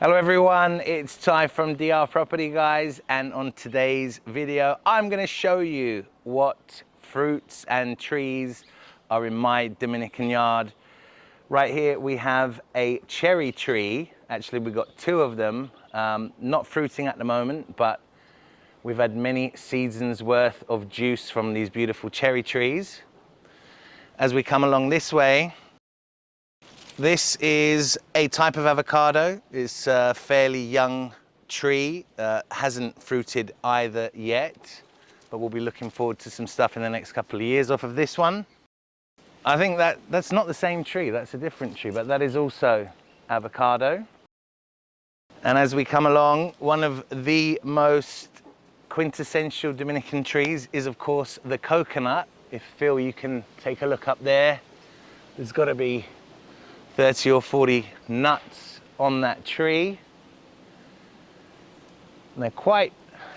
Hello everyone, it's Ty from DR Property Guys, and on today's video I'm going to show you what fruits and trees are in my Dominican yard. Right here we have a cherry tree. Actually we've got two of them, not fruiting at the moment, but we've had many seasons worth of juice from these beautiful cherry trees. As we come along this way, this is a type of avocado. It's a fairly young tree, hasn't fruited either yet, but we'll be looking forward to some stuff in the next couple of years off of this one. I think that's not the same tree, that's a different tree, but that is also avocado. And as we come along, one of the most quintessential Dominican trees is of course the coconut. If Phil, you can take a look up there, there's got to be 30 or 40 nuts on that tree. And they're quite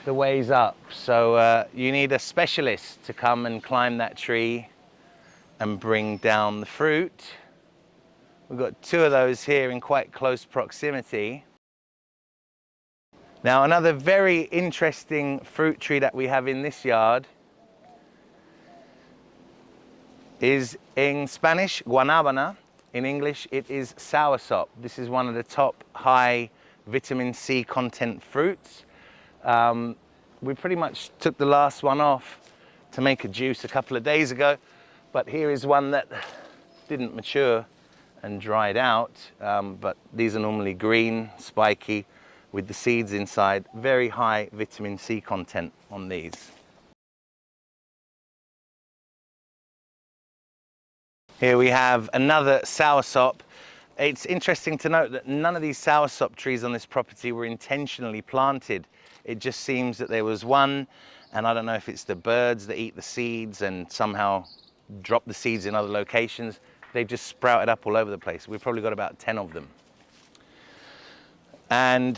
the ways up, so you need a specialist to come and climb that tree and bring down the fruit. We've got two of those here in quite close proximity. Now another very interesting fruit tree that we have in this yard is, in Spanish, guanábana. In English, it is soursop. This is one of the top high vitamin C content fruits. We pretty much took the last one off to make a juice a couple of days ago, but here is one that didn't mature and dried out. But these are normally green, spiky, with the seeds inside. Very high vitamin C content on these. Here we have another soursop. It's interesting to note that none of these soursop trees on this property were intentionally planted. It just seems that there was one, and I don't know if it's the birds that eat the seeds and somehow drop the seeds in other locations. They've just sprouted up all over the place. We've probably got about 10 of them. And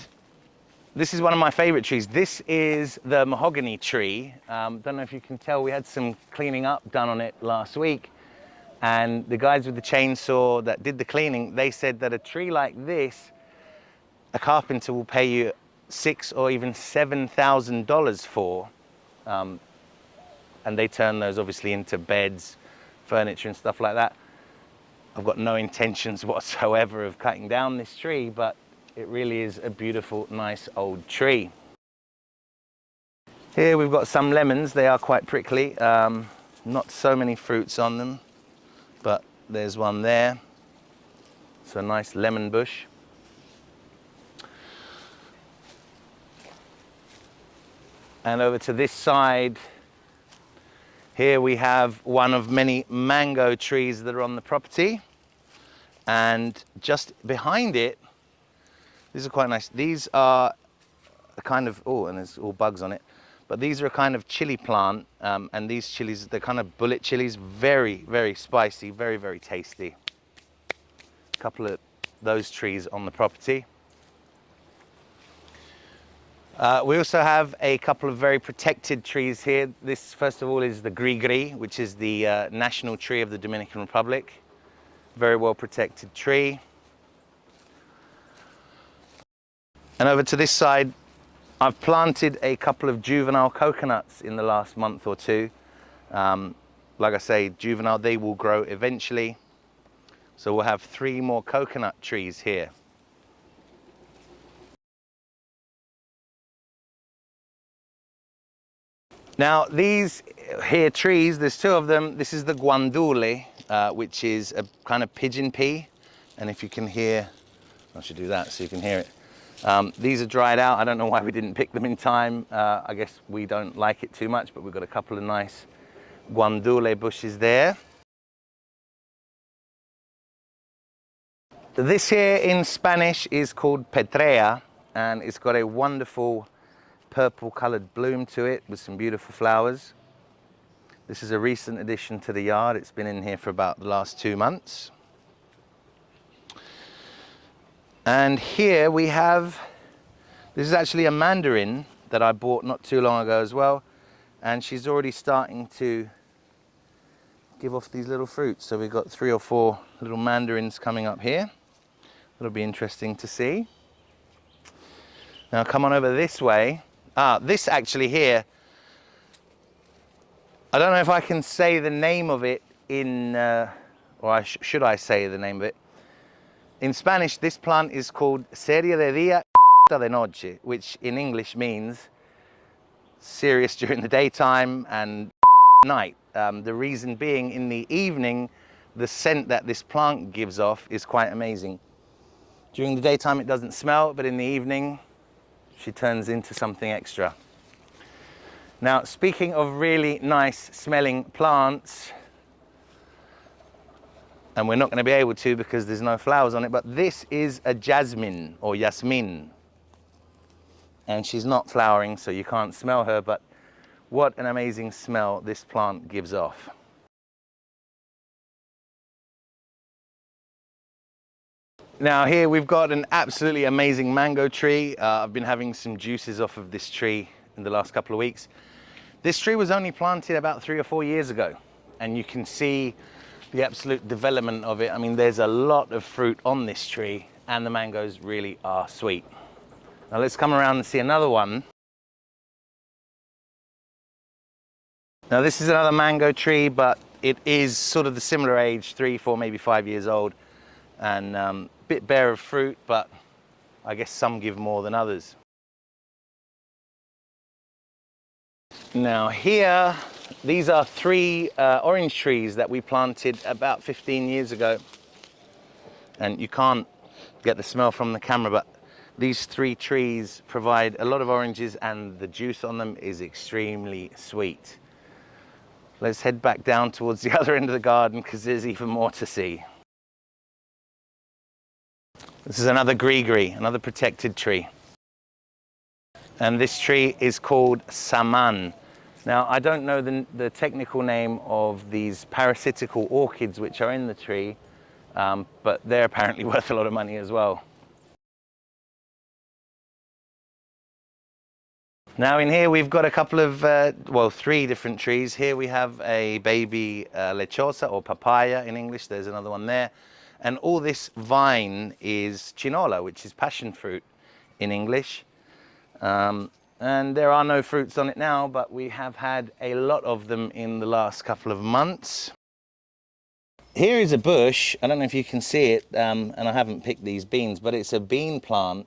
this is one of my favorite trees. This is the mahogany tree. Don't know if you can tell, we had some cleaning up done on it last week. And the guys with the chainsaw that did the cleaning, they said that a tree like this, a carpenter will pay you $6,000 or even $7,000 for. And they turn those obviously into beds, furniture and stuff like that. I've got no intentions whatsoever of cutting down this tree, but it really is a beautiful, nice old tree. Here we've got some lemons. They are quite prickly. Not so many fruits on them, but there's one there. So a nice lemon bush. And over to this side, here we have one of many mango trees that are on the property. And just behind it, these are quite nice. These are a kind of, oh, and there's all bugs on it. But these are a kind of chili plant, and these chilies, they're kind of bullet chilies, very, very spicy, very, very tasty. A couple of those trees on the property. We also have a couple of very protected trees here. This, first of all, is the gris-gris, which is the national tree of the Dominican Republic. Very well protected tree. And over to this side, I've planted a couple of juvenile coconuts in the last month or two. Like I say, juvenile, they will grow eventually. So we'll have 3 more coconut trees here. Now these here trees, there's 2 of them. This is the guandule, which is a kind of pigeon pea. And if you can hear, I should do that so you can hear it. These are dried out. I don't know why we didn't pick them in time. I guess we don't like it too much, but we've got a couple of nice guandule bushes there. This here in Spanish is called pedrea, and it's got a wonderful purple colored bloom to it with some beautiful flowers. This is a recent addition to the yard. It's been in here for about the last 2 months. And here we have, this is actually a mandarin that I bought not too long ago as well. And she's already starting to give off these little fruits. So we've got 3 or 4 little mandarins coming up here. That'll be interesting to see. Now come on over this way. This actually here, I don't know if I can say the name of it should I say the name of it? In Spanish, this plant is called Serie de Día de Noche, which in English means serious during the daytime and night. The reason being, in the evening, the scent that this plant gives off is quite amazing. During the daytime it doesn't smell, but in the evening she turns into something extra. Now, speaking of really nice smelling plants, and we're not going to be able to because there's no flowers on it, but this is a jasmine or yasmin. And she's not flowering, so you can't smell her, but what an amazing smell this plant gives off. Now here we've got an absolutely amazing mango tree. I've been having some juices off of this tree in the last couple of weeks. This tree was only planted about 3 or 4 years ago, and you can see the absolute development of it. I mean, there's a lot of fruit on this tree, and the mangoes really are sweet. Now let's come around and see another one. Now this is another mango tree, but it is sort of the similar age, 3, 4, maybe 5 years old, and a bit bare of fruit, but I guess some give more than others. Now here, these are 3 orange trees that we planted about 15 years ago, and you can't get the smell from the camera, but these 3 trees provide a lot of oranges, and the juice on them is extremely sweet. Let's head back down towards the other end of the garden because there's even more to see. This is another gree-gree, another protected tree. And this tree is called saman. Now, I don't know the technical name of these parasitical orchids which are in the tree, but they're apparently worth a lot of money as well. Now in here we've got a couple of, 3 different trees. Here we have a baby lechosa, or papaya in English. There's another one there. And all this vine is chinola, which is passion fruit in English. And there are no fruits on it now, but we have had a lot of them in the last couple of months. Here is a bush. I don't know if you can see it, and I haven't picked these beans, but it's a bean plant.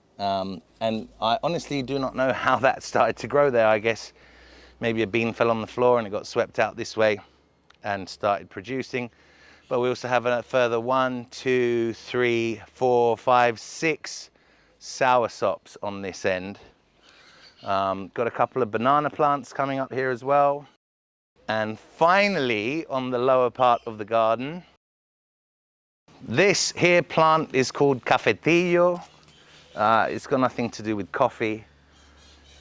And I honestly do not know how that started to grow there. I guess maybe a bean fell on the floor and it got swept out this way and started producing. But we also have a further 1, 2, 3, 4, 5, 6 soursops on this end. Got a couple of banana plants coming up here as well. And finally, on the lower part of the garden, this here plant is called cafetillo. It's got nothing to do with coffee,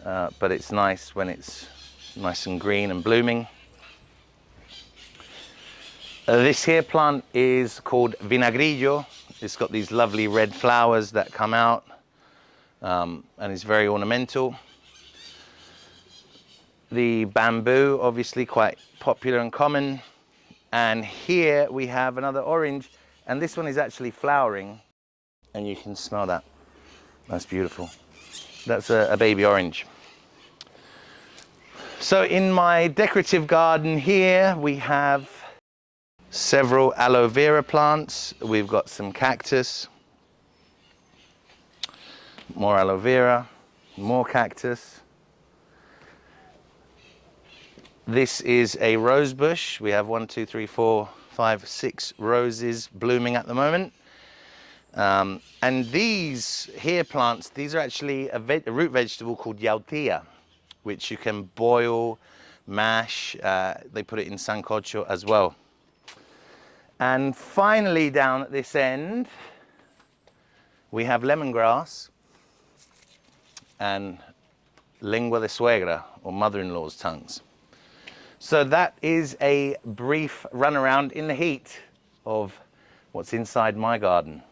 but it's nice when it's nice and green and blooming. This here plant is called vinagrillo. It's got these lovely red flowers that come out, and it's very ornamental. The bamboo, obviously quite popular and common. And here we have another orange, and this one is actually flowering, and you can smell that. That's beautiful. That's a baby orange. So in my decorative garden here, we have several aloe vera plants. We've got some cactus, more aloe vera, more cactus. This is a rose bush. We have 1, 2, 3, 4, 5, 6 roses blooming at the moment. And these here plants, these are actually a root vegetable called yautía, which you can boil, mash. They put it in sancocho as well. And finally, down at this end, we have lemongrass and lengua de suegra, or mother-in-law's tongues. So that is a brief run around in the heat of what's inside my garden.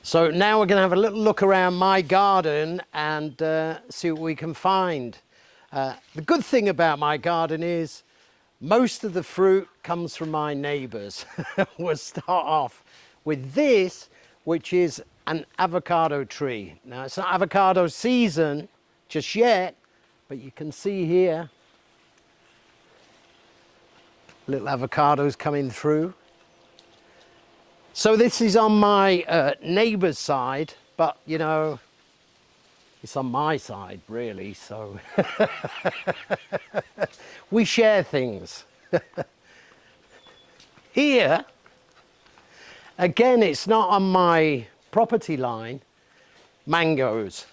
So now we're going to have a little look around my garden and see what we can find. The good thing about my garden is most of the fruit comes from my neighbours. We'll start off with this, which is an avocado tree. Now it's not avocado season just yet, but you can see here little avocados coming through. So this is on my neighbor's side, but you know, it's on my side really, so we share things. Here, again, it's not on my property line, mangoes.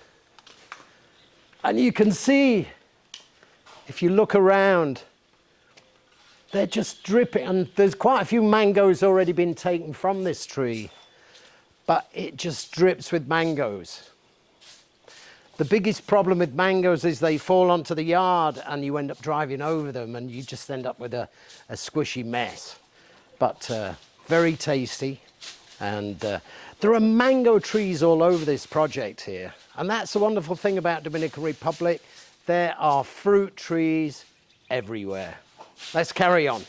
And you can see, if you look around, they're just dripping, and there's quite a few mangoes already been taken from this tree, but it just drips with mangoes. The biggest problem with mangoes is they fall onto the yard and you end up driving over them and you just end up with a squishy mess. But very tasty, and there are mango trees all over this project here, and that's the wonderful thing about Dominican Republic. There are fruit trees everywhere. Let's carry on.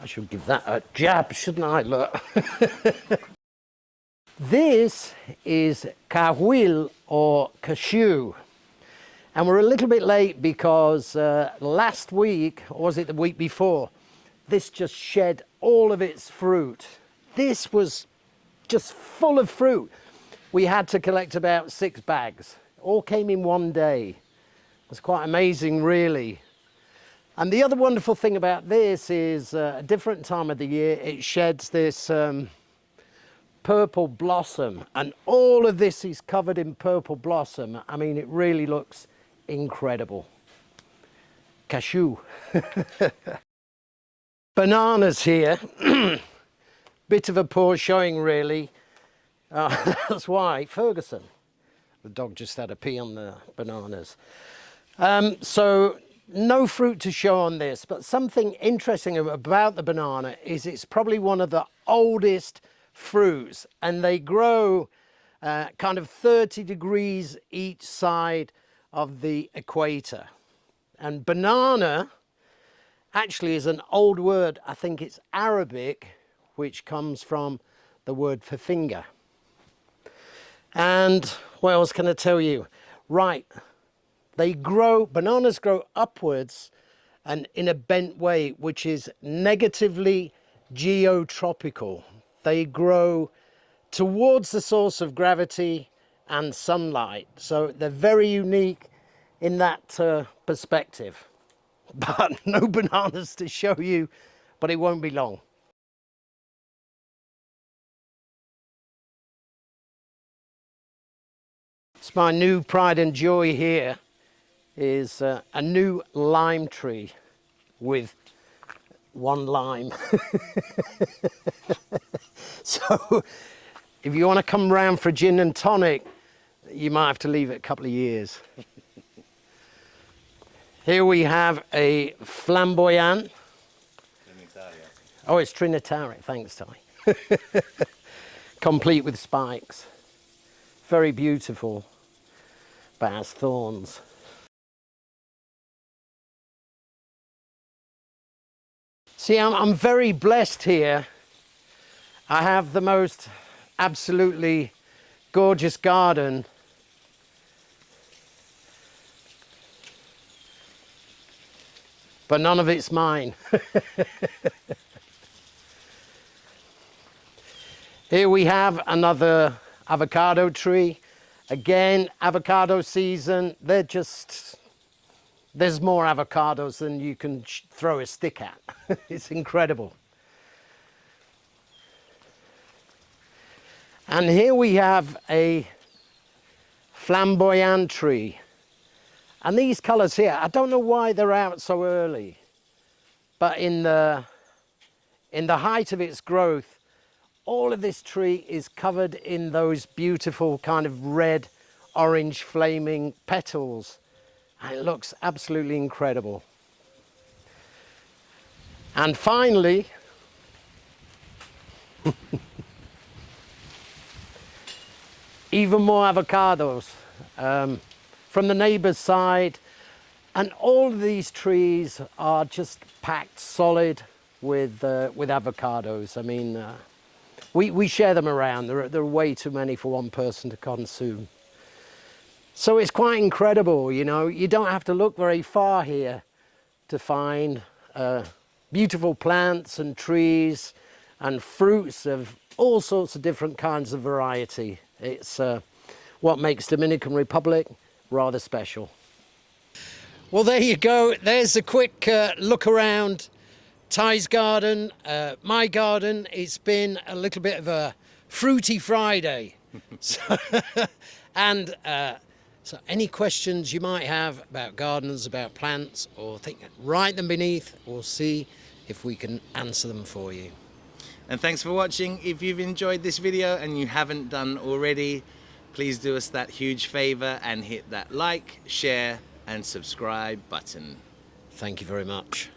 I should give that a jab, shouldn't I? Look. This is cahuil, or cashew, and we're a little bit late because last week, or was it the week before, this just shed all of its fruit. This was just full of fruit. We had to collect about 6 bags. All came in one day. It was quite amazing, really. And the other wonderful thing about this is a different time of the year, it sheds this purple blossom, and all of this is covered in purple blossom. I mean, it really looks incredible. Cashew. Bananas here. Bit of a poor showing, really. That's why. Ferguson. The dog just had a pee on the bananas. So no fruit to show on this, but something interesting about the banana is it's probably one of the oldest fruits, and they grow kind of 30 degrees each side of the equator. And banana actually is an old word. I think it's Arabic, which comes from the word for finger. And what else can I tell you? Right, bananas grow upwards and in a bent way, which is negatively geotropical. They grow towards the source of gravity and sunlight. So they're very unique in that perspective. But no bananas to show you, but it won't be long. It's my new pride and joy here is a new lime tree with 1 lime. So if you want to come round for gin and tonic, you might have to leave it a couple of years. Here we have a flamboyant. Oh, it's Trinitaria, thanks, Ty. Complete with spikes. Very beautiful, but has thorns. See, I'm very blessed here. I have the most absolutely gorgeous garden. But none of it's mine. Here we have another avocado tree. Again, avocado season. There's more avocados than you can throw a stick at. It's incredible. And here we have a flamboyant tree. And these colours here, I don't know why they're out so early, but in the height of its growth, all of this tree is covered in those beautiful kind of red, orange flaming petals. And it looks absolutely incredible. And finally, even more avocados from the neighbor's side. And all of these trees are just packed solid with avocados. I mean, we share them around. There are way too many for one person to consume. So it's quite incredible, you know. You don't have to look very far here to find beautiful plants and trees and fruits of all sorts of different kinds of variety. It's what makes Dominican Republic rather special. Well, there you go. There's a quick look around Tay's garden, my garden. It's been a little bit of a fruity Friday. And so any questions you might have about gardens, about plants, or think, write them beneath. We'll see if we can answer them for you. And thanks for watching. If you've enjoyed this video and you haven't done already, please do us that huge favor and hit that like, share, and subscribe button. Thank you very much.